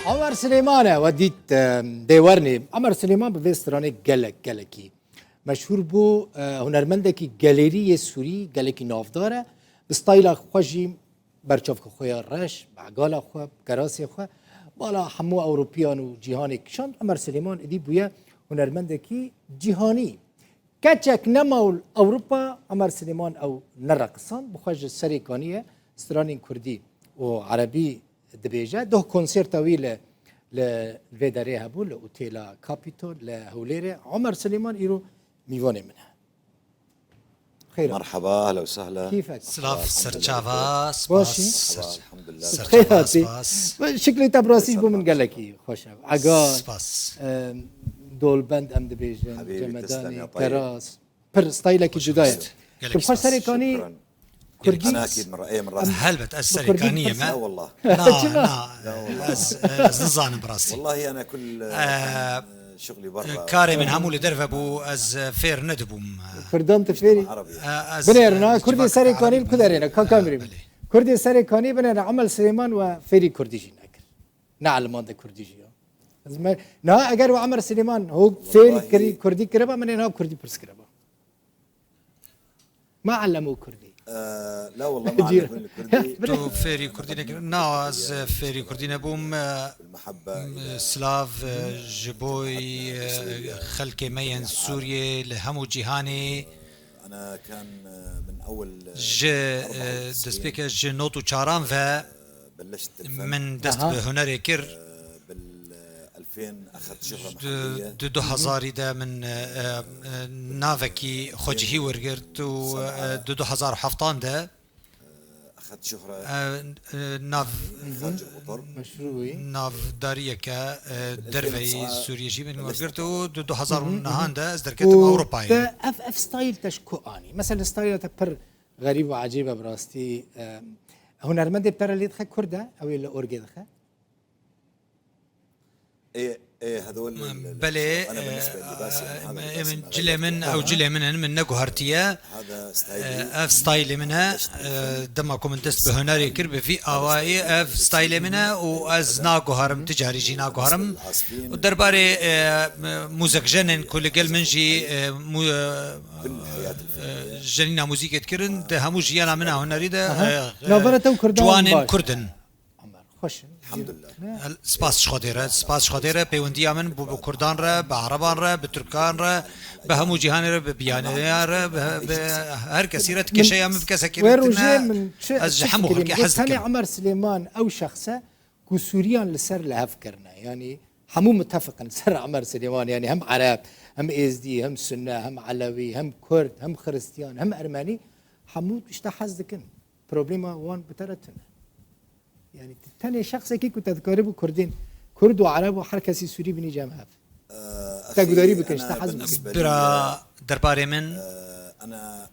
عمر سليمان وديت ديورني عمر سليمان بفيستراني جلكي مشهور بو هنرمندكي جاليري سوري جلكي نافداره بستايل خوجي برچاف خويا رش بعقاله خو كراسي خو بالا حمو اوروبيان وجهاني كشان عمر سليمان ادي بويا هنرمندكي جهاني كاتشك نمول اوروبا عمر سليمان او نرقصان بخوج السريكانيه سترانين كردي وعربي دبيجا ده كونسيرت طويل لفيداري هابول اوتيلا كابيتول لهوليري عمر سليمان يرو ميفوني منها خير مرحبا اهلا وسهلا كيفك سلاف سرچاوا باشي. سپاس الحمد لله سرچاوا سپاس شكلي تبراسيش بو من قالكي خوش عقال سپاس دولبند ام دبيجن حبيبي، تسلم جمداني يا طيب. كراس بر ستايلك جداية قالك خوش سباس. سريكاني شكراً. كردي انا اكيد من رايي من راسي هل بتأثر بكردي كانية بس- لا ما والله نا از نظان براسي والله انا كل شغلي برا كاري من همو لدرف ابو از فير ندبوم كردان تفيري عربي از بنيرنا كردي سريكاني عربي. بكدرينا كامري بله. كردي سريكاني بنيرنا عمل سليمان وفيري كرديجي ناكر نعلم هذا كرديجي نا اگر وعمر سليمان هو فيري كردي كربا من هنا كردي برس كربا ما علموه كردي لا والله ما جير. اعرف الكردي تو فيري كردي نكر نا از فيري كردي نبوم المحبه سلاف جبوي خلق مين سوريا لهمو جهاني انا كان من اول ج دسبيك ج نوتو چاران و بلشت من دست به هنر کر بال 2000 اخذت شهره محليه دو هزاری ده من ناوکی خوجهی ورگرد و دو هزار هفتان ده اخذت شهره ناو خارج القطر مشروعي ناو داریه که دروی سوریه جی من ورگرد و دو هزار نهان ده از درکت اوروپایی اف ستايل تشكو اني مثلا ستايل تبر غريب وعجيبه براستي هنرمند بتر اللي دخل كرده او اللي اورجي دخل ايه هذول بله انا بالنسبه للباسي هذا من جله من او جله من نگو هرتیه هذا ستايلي اف ستايل منها دما كومنتست بهنري كرب في اواي اف ستايل منها واز ناغو هرم تجاري جي ناغو هرم ودرباري موزك جنن كل قل منجي جنينا موزيك كرن ده همو جيانا منها هنري ده نوبرته كردان جوانن باش. كردن عمر خوش الحمد لله سپاس خودره پیوندی من بو کردان را به عربان را به ترکان را به همو جهان را به بیانیان را به هر کسی را تکشه هم بکسه ويروجي من از همو خلقی حزد ثاني کن عمر سليمان او شخصه كو سوريان لسر لهفكرنا يعني همو متفقا سر عمر سليمان يعني هم عرب هم ازدي هم سنه هم علوي هم كرد هم خريستيان هم ارماني همو اشتحزدكن بروبليما وان بترتنا يعني ثاني شخص كي كنت اذكره بكردين كرد وعرب وحركه سوري بني جامعه تقدري بك اشتحزب برا درباره من انا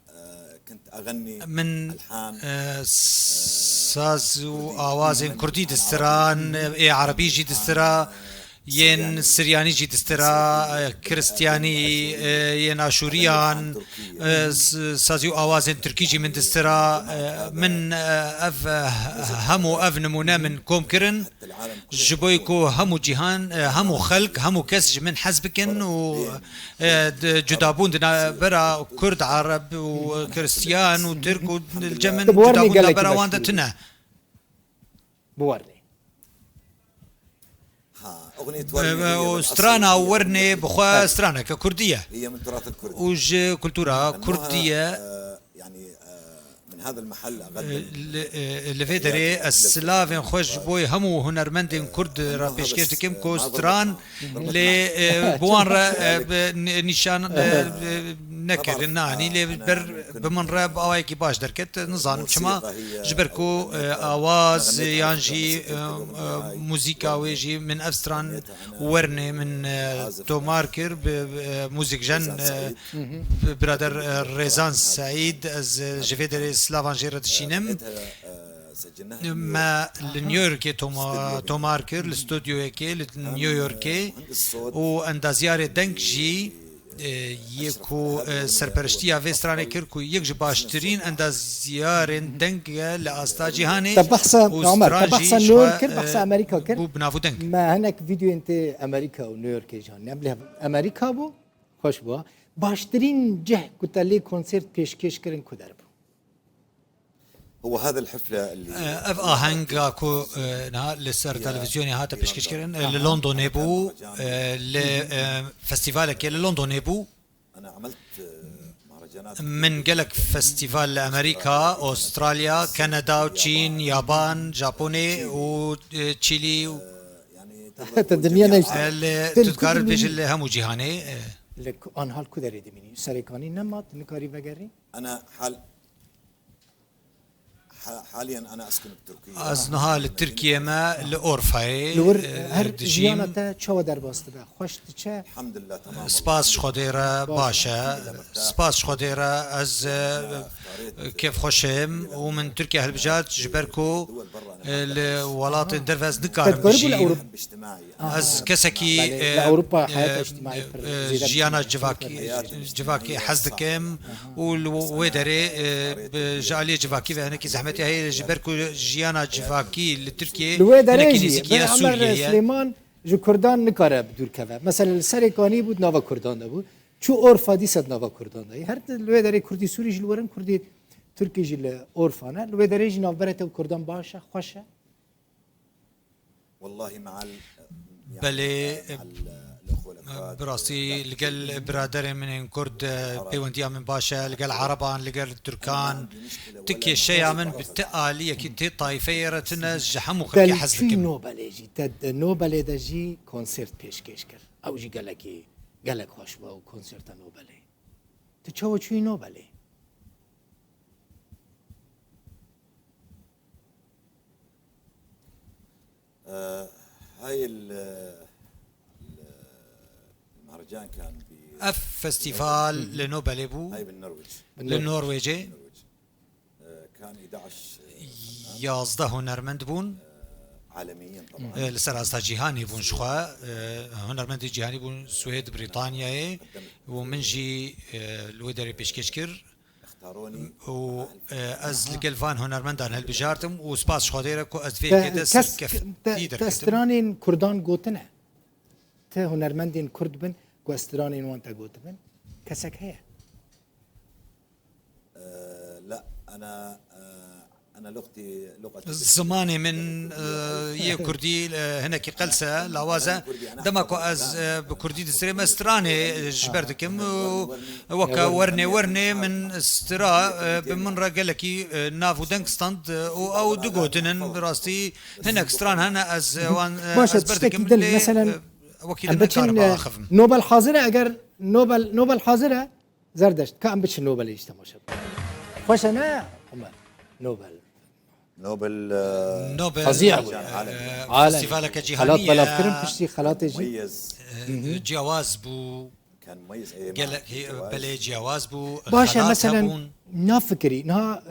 كنت اغني من الحان ساز و آواز کردی دستران ای عربی جی دسترا ين سرياني جي دسترا كريستياني ين اشوريان سازيو اوازن تركي جي من دسترا من اف همو اف نمونه من كوم كرن جبويكو همو جيهان همو خلق همو كسج من حزبكن و جدابون دنا برا كرد عرب وكريستيان وترك والجمن جدابون برا واندتنا بورني اغنيه سترانا ورني بخوا سترانا ككرديه هي من تراث الكردي وج كولتورا كرديه يعني من هذا المحل اغني لفيدري السلافين خوش بوي همو هنرمندين كرد را بيشكيش دكيم كو ستران لبوان را نشان نكر ناني لبر بمن راب اوايكي باش دركت نظام شما جبركو اواز يانجي موسيقى ويجي من افستران ورني من توماركر بموزيك جن برادر ريزان سعيد از جفيدري سلافان جيرد شينم ما لنيويورك توماركر الاستوديو هيك لنيويورك واندازيار دنك جي یکو سرپرشتی وسترانه کرد کو یک جباشترین اندازیارن دنگ لاستا جهانی بحث عمر بحث نور كر بحث امريكا كر بو بنافو دنگ ما هناك فيديو انت امريكا ونيويورك جان قبلها امريكا بو خوش بو باشترين جه كنت لي كونسرت بيشكش كرن كدرب هو هذا الحفلة اللي اف آهنگا کو نه لسر تلفزیونی هات پیشکش کردن لندن بو لفستیوال که لندن بو أنا عملت مهرجانات من قالك فستيفال امريكا استراليا كندا وچين يابان جابوني وتشيلي يعني الدنيا نيش تذكر بيج همو جهاني لك ان هال كدري دميني سريكاني نمات نكاري بغري أنا حاليا أنا أسكن بتركيا ازنها لتركيا ما لأورفاي لور هر جيانتا چاو در باست به خوش تچه الحمد لله تمام سپاس خوديرا باشا سپاس خوديرا از كيف خوشم ومن تركيا هالبجات جبركو الولات درفز نكارم اجتماعي از كسكي لاوروبا حياه اجتماعيه جيانا جواكي حزدكم والويدري جالي جواكي وهناك زحمتي هي جبركو جيانا جواكي لتركيا الويدري عمر سليمان جو كردان نكاره بدور كذا مثلا سريكاني بود ناوا كردان بود شو اورفا دي صد ناوا كردان دي هر الويدري كردي سوري جلورن كردي تركي جل اورفانا الويدري جنا برته كردان باشا خوشه والله مع بلي براسي لقال برادر من كرد بيونديا من باشا لقال عربان لقال تركان تكي الشيء من بالتقالية كي طائفية رتنا جحمو خلقي حزدك نوبل يجي تد نوبل دجي كونسرت بيشكش كر او جي قالك خوش باو كونسرت نوبل تشو شوي نوبل هاي المهرجان كان اف فستيفال لنوبل بو هاي بالنرويج للنرويجي كان 11 يازده هنرمند بون عالميا طبعا لسر از جهاني بون شخوا هنرمند جهاني بون سويد بريطانيا ومن جي الودري بيشكشكر اختاروني و از لقلفان هنرمندان هالبجارتم وسباس شخوديرا كو از في كده كيف تسترانين كردان قوتنا ته هنرمندين كرد بن كو استرانين وانتا قوت بن كسك هي لا انا لغتي لغه زماني من يه كردي هناك قلسه لوازه دمكو از بكردي دستري مستراني جبرتكم وكا ورني من استرا من رجلكي نافو دنكستاند او دغوتنن براستي هناك ستران هنا از وان اسبرتكم مثلا وكيل نوبل حاضره اگر نوبل حاضره زردشت كان بتش نوبل يجتمع خوش انا نوبل فظيع فستيفالك جهانية خلاط بلا كرم بشتي خلاط مميز جواز بو كان مميز بلي جواز بو باشا مثلا نافكري نها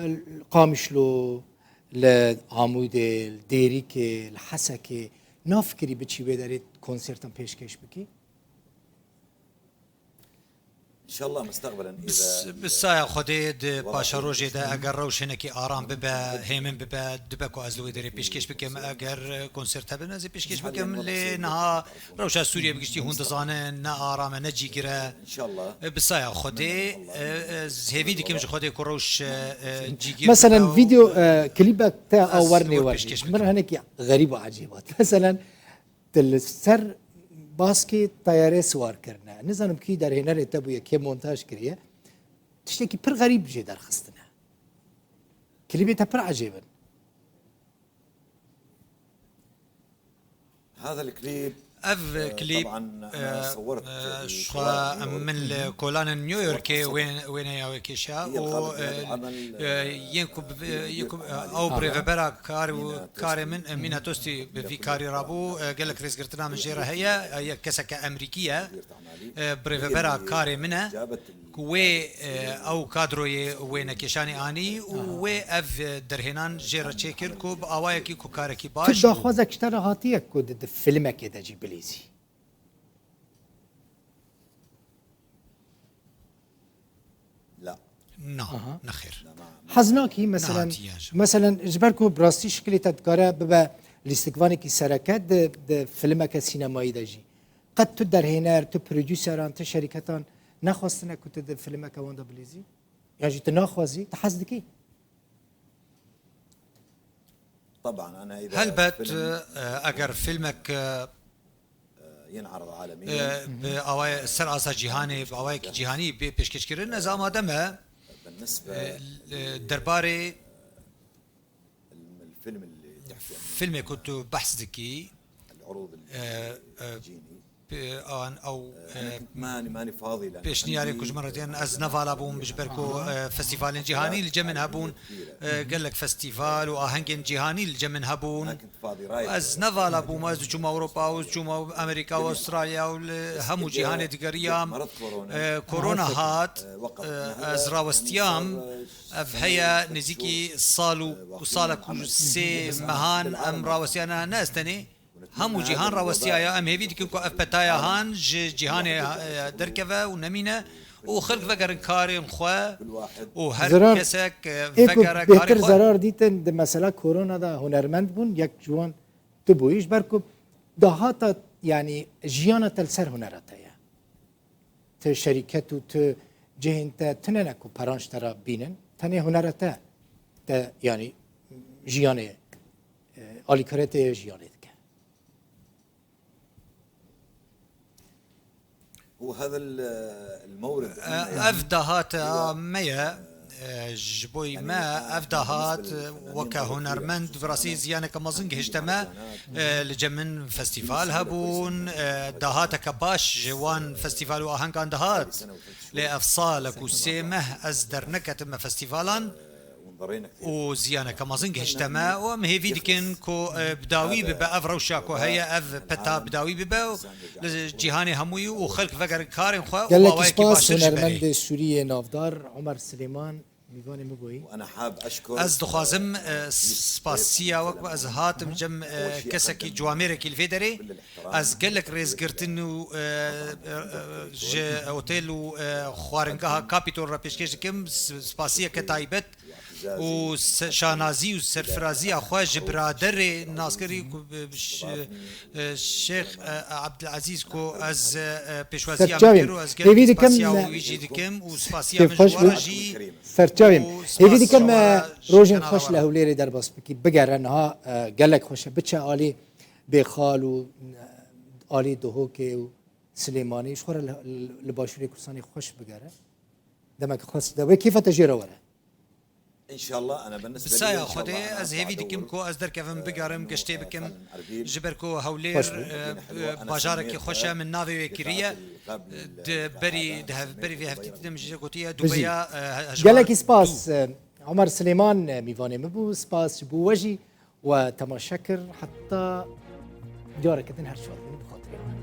قامشلو لعمود الديريك الحسكي نافكري بتشي بداري كونسرتن پیشکش بکی ان شاء الله مستقبلا اذا بالساعه خديد باشا روجي ده اگر روشنكي ارام ببا هيمن ببا دبكو ازلو يدري بيشكش بكم اگر كونسرت بنا زي بيشكش بكم لنها روشا سوريا بيشتي هوند زانه نا ارام نجي كره ان شاء الله بالساعه خدي هيفيدي كم خدي كروش جيجي مثلا فيديو كليبك تاع اورني مره هناك غريب وعجيبات مثلا السر باسكي طياره سوار كرنا نزانم كي در هنر تبويه كي مونتاج كريه تشتكي بر غريب جي در خستنا كليبي تبر عجيبا هذا الكليب اف كليب طبعا صورت شخوا من كولان نيويورك وين يا كيشا و ينكب او بريفبرا كار من ميناتوستي في كاري رابو قال لك ريس قرتنا من جيره هي كسكه امريكيه بريفبرا كاري منها كوي او كادروي وين كيشاني اني و اف درهنان جيره تشيكر كوب اوايكي كوكاركي باش كدا خوازك اشترى هاتيك كود فيلمك كده جي بليزي نه نخیر حزناکی مثلا نهاتیاج. مثلا جبرکو براستی شکلی تدکاره ببا لیستگوانی کی سرکت د فیلم که سینمایی داشی قد تو در هنر تو پرودوسران تو شرکتان نخواستن که تو د فیلم که واندا بلیزی یعنی تو نخوازی تحز دکی طبعا انا اذا هل بات فيلم اگر فیلمک ينعرض عالميا اوای سر آسا جهانی اوای کی جهانی به پیشکش کردن از آماده ما بالنسبه درباره الفيلم اللي تحكي عنه فيلم كنت بحث ذكي العروض اللي تجيني آن او ماني فاضي لأن پیشنیاری عندي کج مرتين از نفالا بون بجبركو فستيفال جهاني الجمن هبون قال لك فستيفال واهنجن جهاني الجمن ما هبون كنت فاضي رايح از نفالا بون از جم اوروبا و جم امريكا و استراليا و همو جهاني دگريام كورونا هات از راوستيام اف هيا نزيكي صالو وصالك سي مهان ام راوستيانا ناس تاني همو جهان راوستيايا ام هيفي ديكو اف بتايا هان جهان دركفه ونمينه وخلق فقر كاري مخوا وهر كسك فقر بهتر كاري ضرر دیتن د مثلا کرونا دا هنرمند بون یک جوان تو بویش برکو دهاتا یعنی جیانا تلسر هنرتا یا تو شرکت و تو جهن تا تننکو پرانش ترا بینن تنه هنرتا تا یعنی جیانه آلیکارت جیانه دکن وهذا المورد افدهات ميا جبوي ما افدهات وكا هنرمند براسي زيانه كمازنج هجتما لجمن فستيفال هبون دهات كباش جوان فستيفال واهن كان دهات لافصالك وسيمه ازدر نكتم فستيفالان وانضرينا كثير وزيانه كمازنج هجتما ومهيفي ديكن كو بداوي ببا افروشاكو هي اف بتا بداوي ببا جهاني هموي وخلق فقر كارم خوا قال لك ووايكي سپاس باشر هنرمند جبري سوریه نافدار عمر سلیمان میوان مبوی وانا حاب اشكر از دخوازم سپاسیا وقت از هاتم جم کسکی جوامرکی الفيدري از قالك ريز قرتن و ج اوتيل و خوارنگاه كابيتول را پیشکش کم سپاسیا کتایبت و شانازی و سرفرازی اخواج برادر ناسکری شیخ عبدالعزیز کو از پیشوازی امپیرو از گل سپاسیا و ویجی دکم و سپاسیا من جوارجی سرچاویم ایوی دیکم شوارا روژن جنالا خوش ورا. لهولیری در باس بکی بگرن ها گلک خوشه بچه آلی بخال و آلی دهوکه و سلیمانی شخور لباشوری کسانی خوش بگره دمک خواست دوی کیف تجیره وره ان شاء الله انا بالنسبه لي بسايا إن شاء خودي الله أنا از هيفي أطلع ديكم دور كو از در كفن بقارم قشتي بكم مثلاً أربيل. جبركو هولير خوش باجارك خوشا من نافي وكريه بري بري في هفتي تدم جوتيه دبيا گلک سپاس عمر سلیمان میوانه مبو سپاس بو وجی و تماشکر حتی جارکتن هر شوال بخاطر